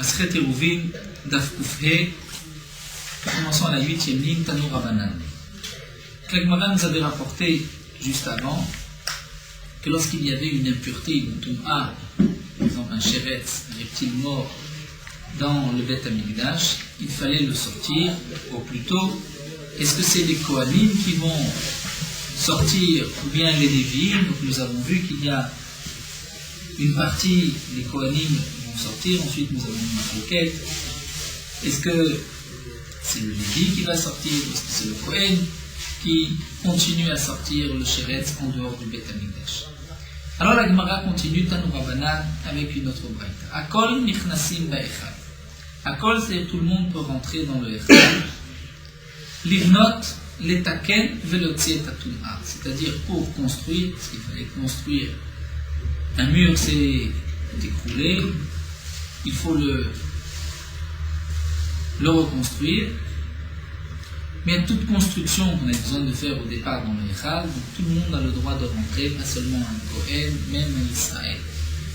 Masechet Eruvin, Daf Kufhe, commençons à la 8e ligne, Tanu Rabbanan. L'Agmara nous avait rapporté juste avant que lorsqu'il y avait une impureté, une tum'a, par exemple un sheretz, un reptile mort, dans le Beth Amikdash, il fallait le sortir au plus tôt. Est-ce que c'est les Kohanim qui vont sortir ou bien les Lévi'im? Donc nous avons vu qu'il y a une partie, les Kohanim vont sortir, ensuite nous avons une enquête. Est-ce que c'est le Lévi qui va sortir? Est-ce que c'est le Kohen qui continue à sortir le sheretz en dehors du Beth Amikdash? Alors la Gemara continue, Tanu Rabbanan, avec une autre braïta. Akol nichnasim ba'echad. Akol, c'est-à-dire tout le monde peut rentrer dans le echad. Livnot, letaken, velotzi et atum'a. C'est-à-dire pour construire, parce qu'il fallait construire un mur, s'est écroulé, il faut le reconstruire. Mais il y a toute construction qu'on a besoin de faire au départ dans le echad, donc tout le monde a le droit de rentrer, pas seulement un Kohen, même un Israël.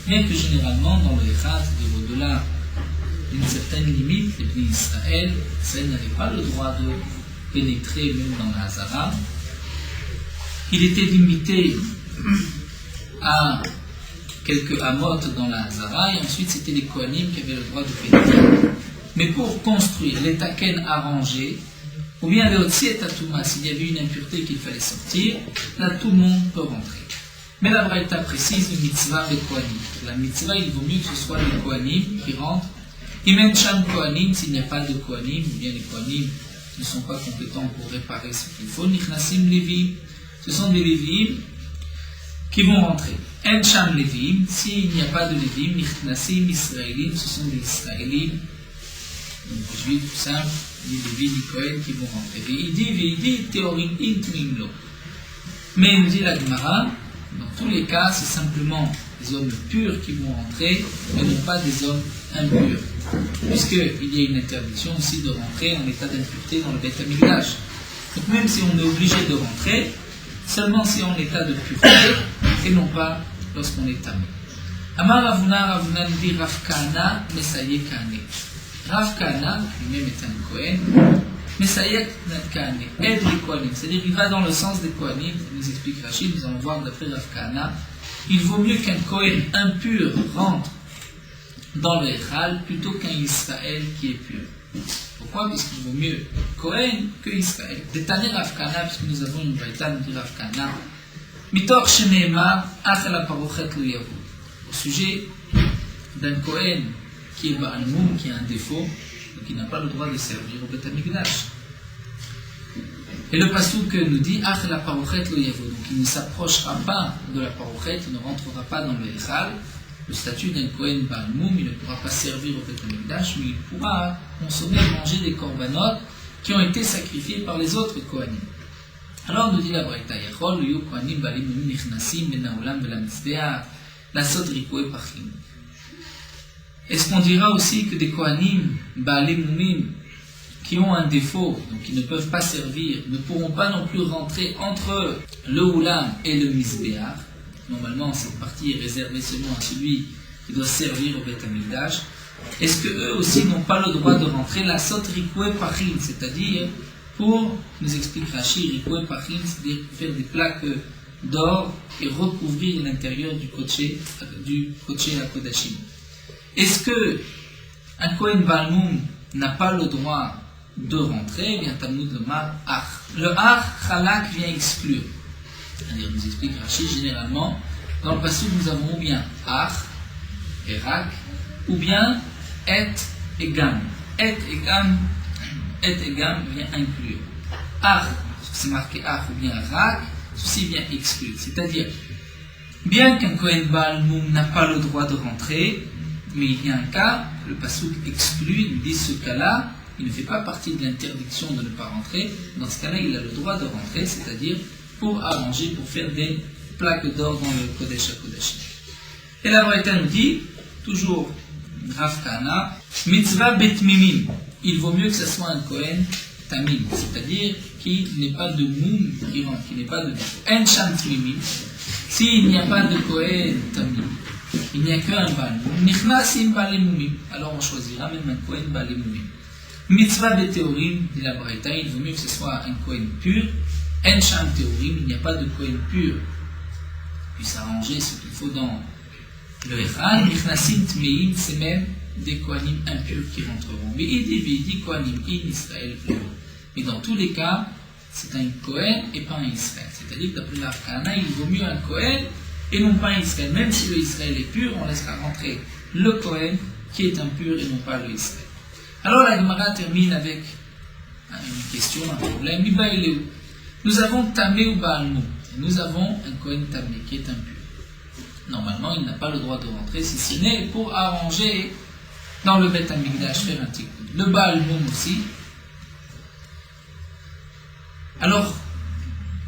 Bien que généralement dans le echad, c'est-à-dire au-delà d'une certaine limite, les pays Israël, n'avaient pas le droit de pénétrer même dans la Hazara. Il était limité à quelques amotes dans la Hazara, et ensuite c'était les Kohanim qui avaient le droit de pénétrer. Mais pour construire les taken arrangés, ou bien les Otsi et Tatouma, s'il y avait une impureté qu'il fallait sortir, là tout le monde peut rentrer. Mais la Braïta précise le mitzvah des Kohanim. La mitzvah, il vaut mieux que ce soit les Kohanim qui rentrent. Imen Sham Kohanim, s'il n'y a pas de Kohanim, ou bien les Kohanim ne sont pas compétents pour réparer ce qu'il faut. Nichnasim Lévi'im, ce sont des Lévi'im qui vont rentrer. En Sham Lévi'im, s'il n'y a pas de Lévi'im, Nichnasim Israélim, ce sont des Israélim, donc des Juifs tout simples, ni Lévi, ni Kohen qui vont rentrer. Veidi, Théorim, Intmimlo. Mais il nous dit la Gemara, dans tous les cas, c'est simplement des hommes purs qui vont rentrer, mais non pas des hommes impurs. Puisqu'il y a une interdiction aussi de rentrer en état d'impureté dans le Beth Amikdash. Donc même si on est obligé de rentrer, seulement si on est en état de pureté, et non pas lorsqu'on est tamé. Amar Ravuna nous dit Rav Kahana, Messaye Kahane. Rav Kahana, lui-même est un Kohen, Messaye Kahane, aide les Kohanim. C'est-à-dire qu'il va dans le sens des Kohanim, nous explique Rachid, nous allons voir d'après Rav Kahana. Il vaut mieux qu'un Kohen impur rentre dans le Echal plutôt qu'un Israël qui est pur. Pourquoi? Puisqu'il vaut mieux Kohen que Israël. Détaillé Rav Kahana, puisque nous avons une braïta de Rav Kahana. Mitor Sheneema, Achel Parochet Lo Yavo. Au sujet d'un Kohen qui est Baal Moum, qui a un défaut, donc il n'a pas le droit de servir au Beth Amikdash. Et le pasuk nous dit Achel Parochet Lo Yavo. Donc il ne s'approchera pas de la Parochet, il ne rentrera pas dans le Echal. Le statut d'un Kohen Baal Moum, il ne pourra pas servir au Beth Amikdash, mais il pourra consommer et manger des korbanot qui ont été sacrifiés par les autres Kohanim. Alors nous dit la Braïta, Yachol, Yu Kohanim Baalim Moum Nichnasim Ben Haolam Bela Mitzbeah, la Sod Rikoué Pachim. Est-ce qu'on dira aussi que des Kohanim Baalim Moumim qui ont un défaut, donc qui ne peuvent pas servir, ne pourront pas non plus rentrer entre le Oulam et le Mizbeah? Normalement, cette partie est réservée seulement à celui qui doit servir au Beth Amikdash. Est-ce qu'eux aussi n'ont pas le droit de rentrer la Sot Rikoué Pachim, c'est-à-dire pour, nous explique Rachid, Rikoué Pachim, c'est-à-dire faire des plaques d'or et recouvrir l'intérieur du Koché à Kodashim. Est-ce que un Kohen Baal Moum n'a pas le droit de rentrer? Eh bien, Talmud le Mar Ach. Le Ach, Chalak vient exclure. C'est-à-dire, nous explique Rachid, généralement, dans le passage, nous avons ou bien Ach, et Rak, ou bien Et et Gam. Et et Gam vient inclure. Ach, c'est marqué Ach, ou bien Rak, ceci vient exclure. C'est-à-dire, bien qu'un Kohen Baal Moum n'a pas le droit de rentrer, mais il y a un cas, le pasuk exclut, il dit ce cas-là, il ne fait pas partie de l'interdiction de ne pas rentrer. Dans ce cas-là, il a le droit de rentrer, c'est-à-dire pour arranger, pour faire des plaques d'or dans le Kodesh à Kodesh. Et la Braïta nous dit, toujours Rav Kahana, Mitzvah Bet Mimim. Il vaut mieux que ce soit un Kohen Tamim, c'est-à-dire qu'il n'ait pas de moum qui rentre, qu'il n'ait pas de En Sham Mimim. S'il n'y a pas de Kohen Tamim, il n'y a qu'un Baal Moum. Nichnasim Baal Moumim. Alors on choisira même un Kohen Baal Moumim. Mitzvah Beteorim, dit la Braïta, il vaut mieux que ce soit un Kohen pur. En Sham Teorim, il n'y a pas de Kohen pur qui puisse arranger ce qu'il faut dans le Echad. Nichnasim Tmeim, c'est même des Kohanim impurs qui rentreront. Mais il dit Kohanim in Israël. Mais dans tous les cas, c'est un Kohen et pas un Israël. C'est-à-dire que d'après l'Arkana, il vaut mieux un Kohen et non pas un Israël. Même si le Israël est pur, on laissera rentrer le Kohen qui est impur et non pas le Israël. Alors la Gemara termine avec une question, un problème. Nous avons Tamé ou Baal Moum. Nous avons un Kohen Tamé qui est impur. Normalement, il n'a pas le droit de rentrer si ce n'est pour arranger dans le Beth Amikdash, faire un tikkun. Le Baal Moum aussi. Alors,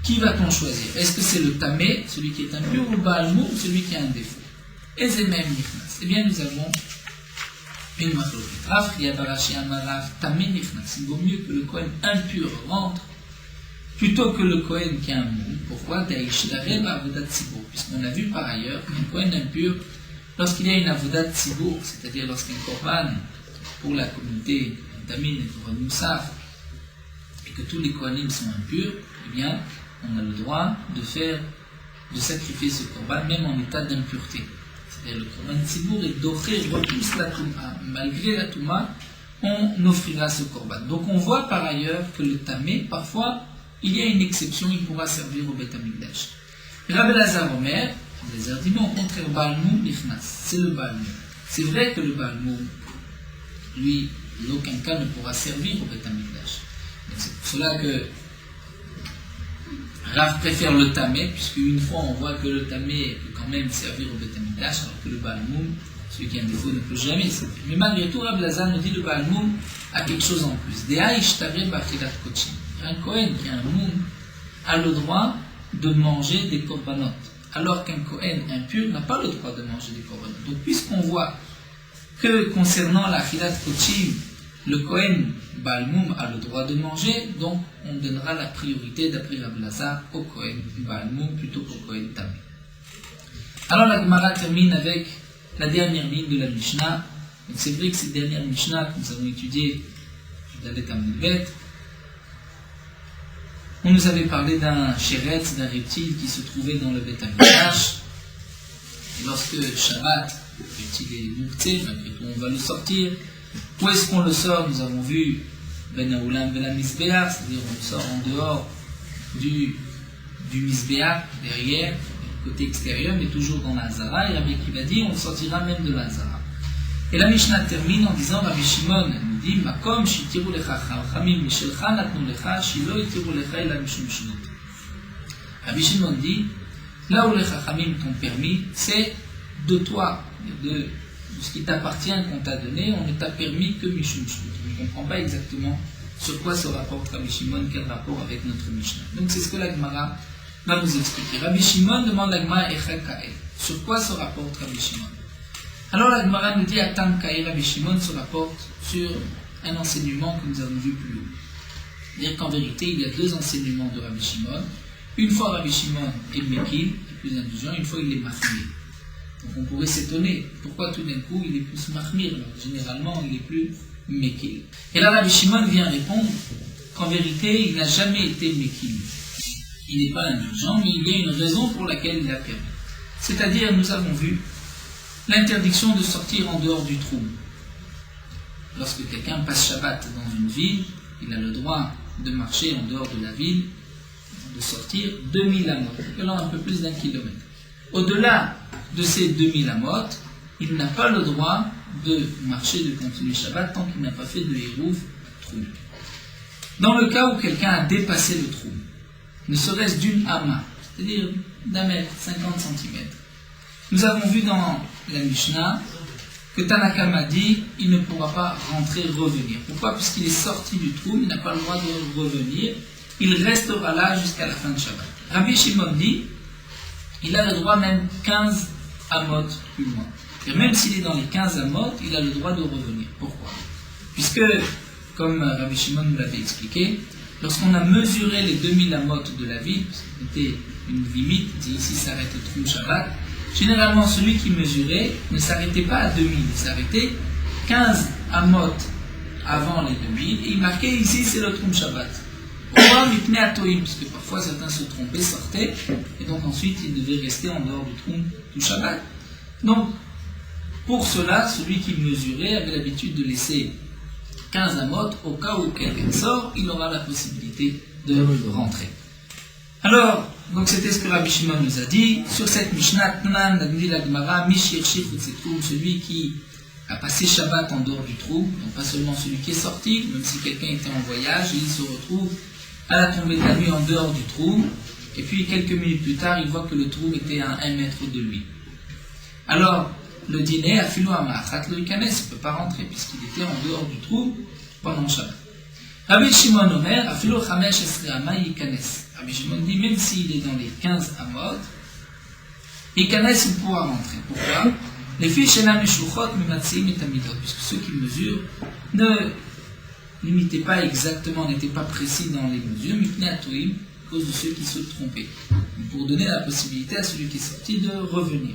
qui va-t-on choisir? Est-ce que c'est le Tamé, celui qui est impur, ou le Baal Moum, celui qui a un défaut? Et c'est même Nichnas. Eh bien, nous avons une machloket. Rav Chia bar Ashi amar Rav Tamé Nichnas. Il vaut mieux que le Kohen impur rentre plutôt que le Kohen qui a un Moum. Pourquoi? Puisqu'on a vu par ailleurs qu'un Kohen impur, lorsqu'il y a une avodat tzibour, c'est-à-dire lorsqu'un korban pour la communauté, un tamin et pour un moussaf, et que tous les kohanim sont impurs, eh bien, on a le droit de sacrifier ce korban, même en état d'impureté. C'est-à-dire le korban tzibour et d'offrir repousse la touma. Malgré la touma, on offrira ce korban. Donc on voit par ailleurs que le tamé, parfois, il y a une exception, il pourra servir au Beth Amikdash. Rabbi Elazar Omer, Elazar dit, au contraire, Baal Moum Nichnas, c'est le Baal Moum. C'est vrai que le Baal Moum, lui, en aucun cas ne pourra servir au Beth Amikdash. C'est pour cela que Rav préfère le Tamé, puisque une fois on voit que le Tamé peut quand même servir au Beth Amikdash, alors que le Baal Moum, celui qui a un défaut, ne peut jamais servir. Mais malgré tout, Rabbi Elazar nous dit le Baal Moum a quelque chose en plus. Dea Ishtare Bachilat Kochim. Un Kohen qui a un Moum a le droit de manger des korbanot, alors qu'un Kohen impur n'a pas le droit de manger des korbanot. Donc puisqu'on voit que concernant la Chilat Kochim, le Kohen Baal Moum a le droit de manger, donc on donnera la priorité d'après Rabbi Elazar au Kohen Baal Moum plutôt qu'au Kohen Tamé. Alors la Gemara termine avec la dernière ligne de la Mishnah. C'est vrai que cette dernière Mishnah que nous avons étudiée dans les Talmud, on nous avait parlé d'un chéretz, d'un reptile qui se trouvait dans le Beth Amikdash. Et lorsque Shabbat, le reptile est muktzé, malgré tout on va le sortir. Où est-ce qu'on le sort? Nous avons vu Ben Haoulam Ben Misbéach, c'est-à-dire on le sort en dehors du Misbéach, derrière, côté extérieur, mais toujours dans la Hazara. Et Rabbi Akiva dit on le sortira même de la Hazara. Et la Mishnah termine en disant Rabbi Shimon nous dit Makom shitiru lecha chachamim mishelcha natnu lecha shilo itiru lecha ela mishum shnut. Rabbi Shimon dit là où les chachamim t'ont permis, c'est de toi, de ce qui t'appartient qu'on t'a donné, on ne t'a permis que mishum shnut. Je ne comprends pas exactement sur quoi se rapporte Rabbi Shimon, quel rapport avec notre Mishnah. Donc c'est ce que la Gemara va nous expliquer. Rabbi Shimon demande à la Gemara Echel Kael. Sur quoi se rapporte Rabbi Shimon? Alors la Gemara nous dit Atam Kael Rabbi Shimon se rapporte sur un enseignement que nous avons vu plus haut. C'est-à-dire qu'en vérité, il y a deux enseignements de Rabbi Shimon. Une fois Rabbi Shimon est Mekil, plus indulgent, une fois il est Mahmir. Donc on pourrait s'étonner, pourquoi tout d'un coup il est plus Mahmir, alors généralement il est plus Mekil. Et là Rabbi Shimon vient répondre qu'en vérité il n'a jamais été Mekil. Il n'est pas indulgent, mais il y a une raison pour laquelle il a permis. C'est-à-dire, nous avons vu l'interdiction de sortir en dehors du trou. Lorsque quelqu'un passe Shabbat dans une ville, il a le droit de marcher en dehors de la ville, de sortir 2000 amot, allant un peu plus d'1 kilomètre. Au-delà de ces 2000 amot, il n'a pas le droit de marcher, de continuer Shabbat tant qu'il n'a pas fait de hérouf trou. Dans le cas où quelqu'un a dépassé le trou, ne serait-ce d'une ama, c'est-à-dire d'un mètre, 50 cm, nous avons vu dans la Mishnah que Tanakama dit il ne pourra pas rentrer, revenir. Pourquoi? Puisqu'il est sorti du trou, il n'a pas le droit de revenir, il restera là jusqu'à la fin de Shabbat. Rabbi Shimon dit il a le droit même 15 amot plus loin. Et même s'il est dans les 15 amot, il a le droit de revenir. Pourquoi? Puisque, comme Rabbi Shimon nous l'avait expliqué, lorsqu'on a mesuré les 2000 amot de la ville, c'était une limite, ici s'arrête le trou Shabbat, généralement celui qui mesurait ne s'arrêtait pas à 2000, il s'arrêtait 15 amot avant les 2000 et il marquait ici c'est le Troum Shabbat. Pourquoi Mipnei Atoim? Parce que parfois certains se trompaient, sortaient et donc ensuite ils devaient rester en dehors du Troum du Shabbat. Donc pour cela, celui qui mesurait avait l'habitude de laisser 15 amot au cas où quelqu'un sort, il aura la possibilité de rentrer. Alors, donc c'était ce que Rabbi Shimon nous a dit. Sur cette Mishnah, dit la Gemara, celui qui a passé Shabbat en dehors du trou, donc pas seulement celui qui est sorti, même si quelqu'un était en voyage, et il se retrouve à la tombée de la nuit en dehors du trou, et puis quelques minutes plus tard, il voit que le trou était à 1 mètre de lui. Alors, le dîner, Afilo Amachat lo Ikanes, il ne peut pas rentrer puisqu'il était en dehors du trou pendant Shabbat. Rabbi Shimon Omer, Afilo Chamesh Esre Ama Ikanes. Rabbi Shimon dit, même s'il est dans les 15 amot, Ikanes, il pourra rentrer. Pourquoi? Les filles chez la Meshluchot, Mimatsim et Tamidot, puisque ceux qui mesurent ne limitaient pas exactement, n'étaient pas précis dans les mesures, Mipnei Atoim, à cause de ceux qui se trompaient. Pour donner la possibilité à celui qui est sorti de revenir.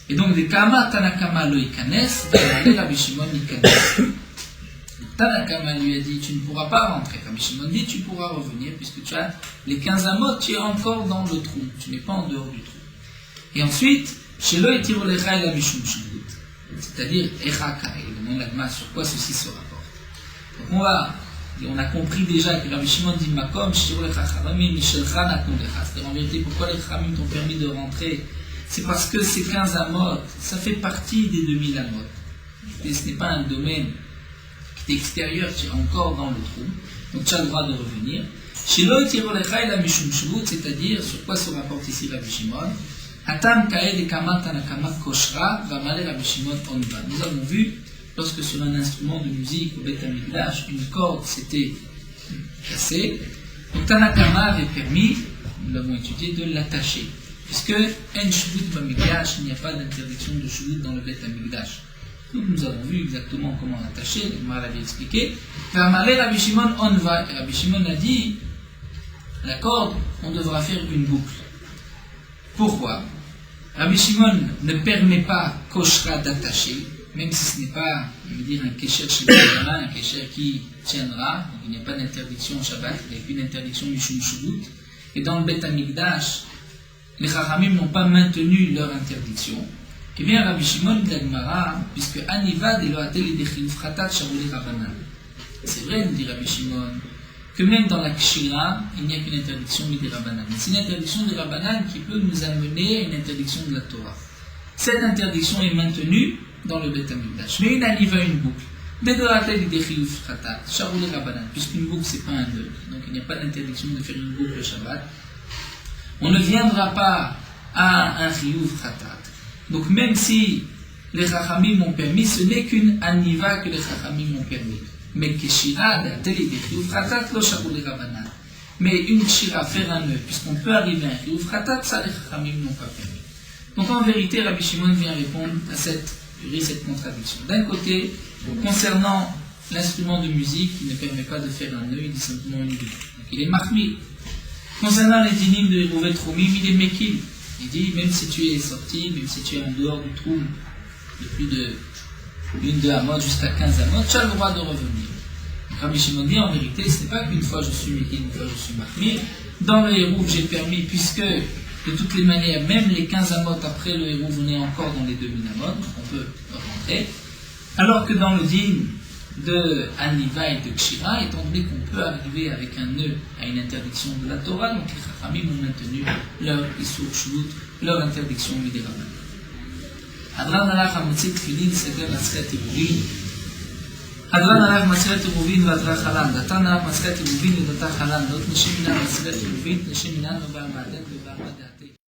Et donc, les Kama Tanakama lo Ikanes, Rabbi Shimon Ikanes. Tanakama lui a dit, tu ne pourras pas rentrer. Rabbi Shimon dit, tu pourras revenir, puisque tu as les 15 amot, tu es encore dans le trou, tu n'es pas en dehors du trou. Et ensuite, chez le Etirol Echa et la Mishum Shibut, c'est-à-dire Echaka, il demande l'agma sur quoi ceci se rapporte. Donc on a compris déjà que Rabbi Shimon dit Makom, Shirol Echa Charamim, Mishelcha Nakon Echa. C'est-à-dire en vérité, pourquoi les Charamim t'ont permis de rentrer? C'est parce que ces 15 amot, ça fait partie des 2000 amot. Et ce n'est pas un domaine qui est extérieur, tu es encore dans le trou, donc tu as le droit de revenir. Chez le Etirol Echa et la Mishum Shibut, c'est-à-dire sur quoi se rapporte ici Rabbi Shimon? Atam kaed et kamat tanakama koshra va maler Rabbi Shimon onva. Nous avons vu, lorsque sur un instrument de musique au Beth Amikdash, une corde s'était cassée, donc Tanakama avait permis, nous l'avons étudié, de l'attacher. Puisque en shuvut b'amikdash, il n'y a pas d'interdiction de shuvut dans le Beth Amikdash. Donc nous avons vu exactement comment l'attacher, le Gemara l'avait expliqué. Va maler Rabbi Shimon onva. Et Rabbi Shimon a dit, la corde, on devra faire une boucle. Pourquoi? Rabbi Shimon ne permet pas koshra d'attacher, même si ce n'est pas, on veut dire, un kesher chez le un kesher qui tiendra, donc il n'y a pas d'interdiction au Shabbat, il n'y a qu'une interdiction mishum shubut. Et dans le Beth Amikdash, les Chachamim n'ont pas maintenu leur interdiction. Eh bien, Rabbi Shimon dit la Gemara, puisque Anivad et Loatel et Dechiluf Khatat Sharouli Rabbanan. C'est vrai, nous dit Rabbi Shimon, que même dans la Kshira, il n'y a qu'une interdiction des Rabbanan. C'est une interdiction des Rabbanan qui peut nous amener à une interdiction de la Torah. Cette interdiction est maintenue dans le Beth Amikdash. Mais il arrive à une boucle. Puisqu'une boucle, ce n'est pas un nœud. Donc il n'y a pas d'interdiction de faire une boucle le Shabbat. On ne viendra pas à un Chiyuv Khatat. Donc même si les Chachamim m'ont permis, ce n'est qu'une aniva que les Chachamim m'ont permis. Mais mais une kshira, faire un nœud, puisqu'on peut arriver à un chiyuv khatat, ça les Chachamim n'ont pas permis. Donc en vérité, Rabbi Shimon vient répondre à cette contradiction. D'un côté, concernant l'instrument de musique, qui ne permet pas de faire un nœud, il dit simplement une boucle. Donc il est mahmir. Concernant les dynimes de Hérouvet Troumim, il est mekil. Il dit, même si tu es sorti, même si tu es en dehors du trou de plus de une de amot jusqu'à 15 amot, tu as le droit de revenir. Rabbi Shimon dit, en vérité, ce n'est pas qu'une fois je suis mekil, une fois je suis mahmir. Dans le hérouv, j'ai permis, puisque de toutes les manières, même les 15 amot après le hérouv, on est encore dans les 2000 amot, donc on peut rentrer. Alors que dans le dîme de Aniva et de Kshira, étant donné qu'on peut arriver avec un nœud à une interdiction de la Torah, donc les Chachamim ont maintenu leur Isur Shvut, leur interdiction Midirabanan. Adran alach ha-motzit tfilin seder matzchet iruvin. Adran alach matzchet iruvin v'adra chalan. Datan alach matzchet iruvin v'data chalan. Not neshim minan matzchet iruvin, neshim minan v'ba'al ma'adet v'ba'al ma'adet.